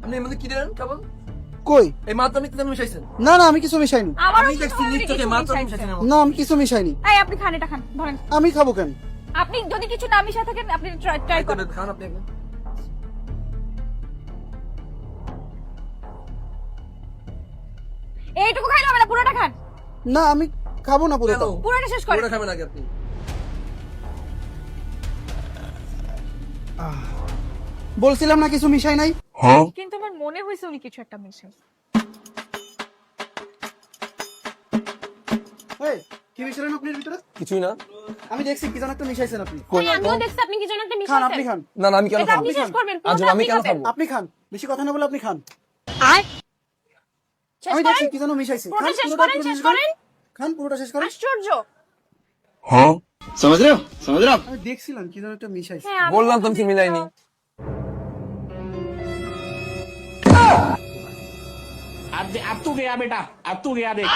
আপনি এর মধ্যে কি দিলেন কেবল? কই? এই মাত্র আপনি কি মিশাইছেন? না না, আমি কিছু মিশাইনি। আমি দেখছি নিজ চোখে মাত্র আপনি মিশাইছেন। না, আমি কিছু মিশাইনি। এই আপনি খান, এটা খান, ধরেন। আমি খাবো কেন? আপনি যদি কিছু না মিশা থাকেন আপনি ট্রাই করেন। খান আপনি একবার। এইটুকু খাইলে হবে না, পুরোটা খান। না, আমি খাবো না পুরোটা। কেন? পুরোটা শেষ করেন। পুরোটা খাবেন আগে আপনি। বলছিলাম না কিছু মিশাই নাই। কিন্তু আমার মনে হয়েছে উনি কিছু একটা মিশাই। এই, কি মিশালেন আপনার ভিতরে? কিছুই না। আমি দেখছি কি জানো একটা মিশাইছেন আপনি। কই না? আমিও দেখছি আপনি কি যেন একটা খান, মিশাইছেন। আপনি খান। না না আমি কেন এটা খাবো? আপনি শেষ করবেন, আজ পুরোটা আমি আপনি কেন খাবেন। খাবো? আপনি খান, বেশি কথা না বলে আপনি খান। আয় শেষ আমি করেন। দেখছি কি জানো মিশাইছে। পুরোটা খান, শেষ পুরোটা করেন, পুরো শেষ শেষ করেন। খান, পুরোটা শেষ করেন। আশ্চর্য। समझ रहे हो समझ रहे हो आप? আমি দেখছিলাম কি জানো একটা মিশাইছে। হ্যাঁ, আমি বললাম তো ওকে আমি মিলাইনি। अब तू गया बेटा अब तू गया देख